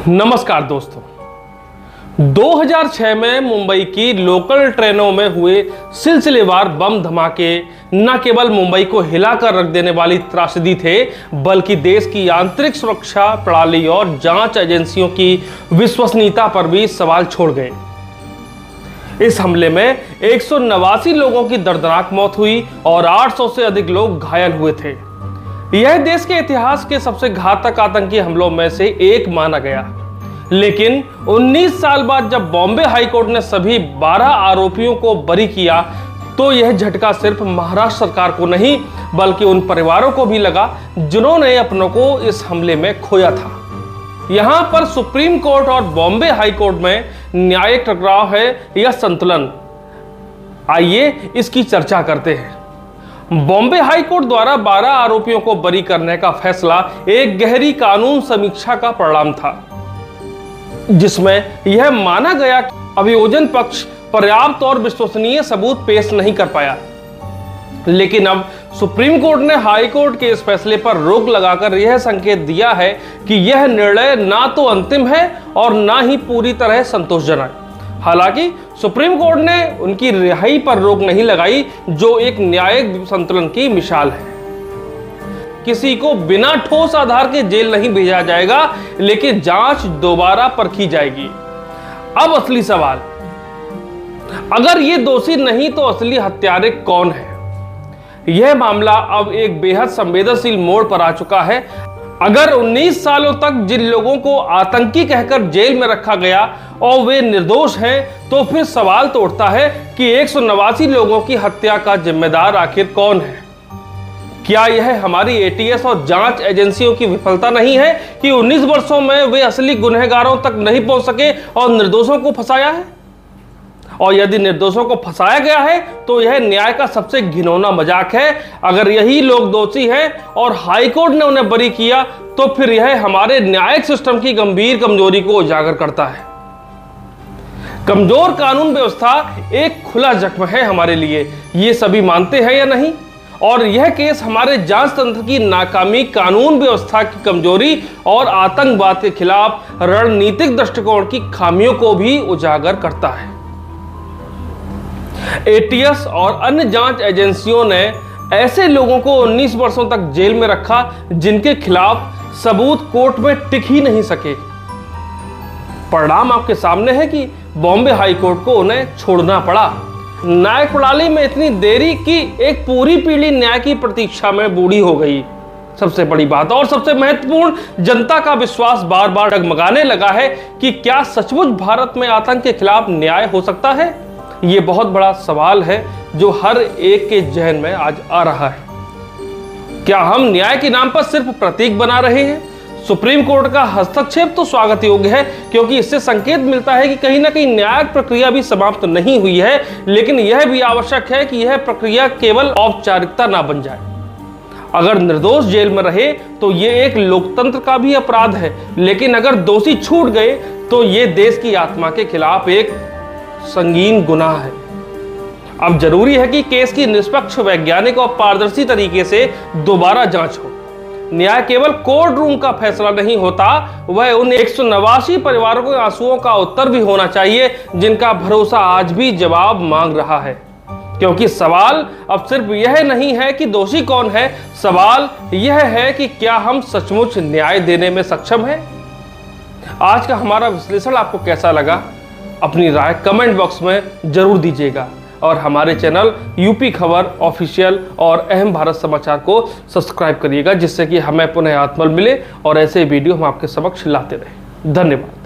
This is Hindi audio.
नमस्कार दोस्तों। 2006 में मुंबई की लोकल ट्रेनों में हुए सिलसिलेवार बम धमाके न केवल मुंबई को हिलाकर रख देने वाली त्रासदी थे, बल्कि देश की आंतरिक सुरक्षा प्रणाली और जांच एजेंसियों की विश्वसनीयता पर भी सवाल छोड़ गए। इस हमले में 189 लोगों की दर्दनाक मौत हुई और 800 से अधिक लोग घायल हुए थे। यह देश के इतिहास के सबसे घातक आतंकी हमलों में से एक माना गया। लेकिन 19 साल बाद जब बॉम्बे हाईकोर्ट ने सभी 12 आरोपियों को बरी किया, तो यह झटका सिर्फ महाराष्ट्र सरकार को नहीं, बल्कि उन परिवारों को भी लगा जिन्होंने अपनों को इस हमले में खोया था। यहां पर सुप्रीम कोर्ट और बॉम्बे हाईकोर्ट में न्यायिक टकराव है या संतुलन, आइए इसकी चर्चा करते हैं। बॉम्बे हाईकोर्ट द्वारा 12 आरोपियों को बरी करने का फैसला एक गहरी कानून समीक्षा का परिणाम था, जिसमें यह माना गया कि अभियोजन पक्ष पर्याप्त और विश्वसनीय सबूत पेश नहीं कर पाया। लेकिन अब सुप्रीम कोर्ट ने हाई कोर्ट के इस फैसले पर रोक लगाकर यह संकेत दिया है कि यह निर्णय ना तो अंतिम है और ना ही पूरी तरह संतोषजनक। हालांकि सुप्रीम कोर्ट ने उनकी रिहाई पर रोक नहीं लगाई, जो एक न्यायिक संतुलन की मिसाल है। किसी को बिना ठोस आधार के जेल नहीं भेजा जाएगा, लेकिन जांच दोबारा परखी जाएगी। अब असली सवाल, अगर ये दोषी नहीं तो असली हत्यारे कौन है? यह मामला अब एक बेहद संवेदनशील मोड़ पर आ चुका है। अगर 19 सालों तक जिन लोगों को आतंकी कहकर जेल में रखा गया और वे निर्दोष हैं, तो फिर सवाल तो उठता है कि 189 लोगों की हत्या का जिम्मेदार आखिर कौन है? क्या यह हमारी एटीएस और जांच एजेंसियों की विफलता नहीं है कि 19 वर्षों में वे असली गुनहगारों तक नहीं पहुंच सके और निर्दोषों को फंसाया है? और यदि निर्दोषों को फंसाया गया है, तो यह न्याय का सबसे घिनौना मजाक है। अगर यही लोग दोषी हैं और हाईकोर्ट ने उन्हें बरी किया, तो फिर यह हमारे न्यायिक सिस्टम की गंभीर कमजोरी को उजागर करता है। कमजोर कानून व्यवस्था एक खुला जख्म है हमारे लिए, ये सभी मानते हैं या नहीं? और यह केस हमारे जांच तंत्र की नाकामी, कानून व्यवस्था की कमजोरी और आतंकवाद के खिलाफ रणनीतिक दृष्टिकोण की खामियों को भी उजागर करता है। एटीएस और अन्य जांच एजेंसियों ने ऐसे लोगों को 19 वर्षों तक जेल में रखा जिनके खिलाफ सबूत कोर्ट में टिक ही नहीं सके। परिणाम आपके सामने है कि बॉम्बे हाई कोर्ट को उन्हें छोड़ना पड़ा। न्याय प्रणाली में इतनी देरी की एक पूरी पीढ़ी न्याय की प्रतीक्षा में बूढ़ी हो गई। सबसे बड़ी बात और सबसे महत्वपूर्ण, जनता का विश्वास बार बार डगमगाने लगा है कि क्या सचमुच भारत में आतंक के खिलाफ न्याय हो सकता है? ये बहुत बड़ा सवाल है जो हर एक के जहन में आज आ रहा है। क्या हम न्याय के नाम पर सिर्फ प्रतीक बना रहे हैं? सुप्रीम कोर्ट का हस्तक्षेप तो स्वागत योग्य है, क्योंकि इससे संकेत मिलता है कि कहीं ना कहीं न्यायिक प्रक्रिया भी समाप्त नहीं हुई है। लेकिन यह भी आवश्यक है कि यह प्रक्रिया केवल औपचारिकता ना बन जाए। अगर निर्दोष जेल में रहे तो यह एक लोकतंत्र का भी अपराध है, लेकिन अगर दोषी छूट गए तो यह देश की आत्मा के खिलाफ एक संगीन गुनाह है। अब जरूरी है कि केस की निष्पक्ष, वैज्ञानिक और पारदर्शी तरीके से दोबारा जांच हो। न्याय केवल कोर्ट रूम का फैसला नहीं होता, वह उन 189 परिवारों के आंसुओं का उत्तर भी होना चाहिए जिनका भरोसा आज भी जवाब मांग रहा है। क्योंकि सवाल अब सिर्फ यह नहीं है कि दोषी कौन है, सवाल यह है कि क्या हम सचमुच न्याय देने में सक्षम हैं। आज का हमारा विश्लेषण आपको कैसा लगा? अपनी राय कमेंट बॉक्स में जरूर दीजिएगा और हमारे चैनल यूपी खबर ऑफिशियल और अहम भारत समाचार को सब्सक्राइब करिएगा, जिससे कि हमें पुनः आत्मबल मिले और ऐसे वीडियो हम आपके समक्ष लाते रहें। धन्यवाद।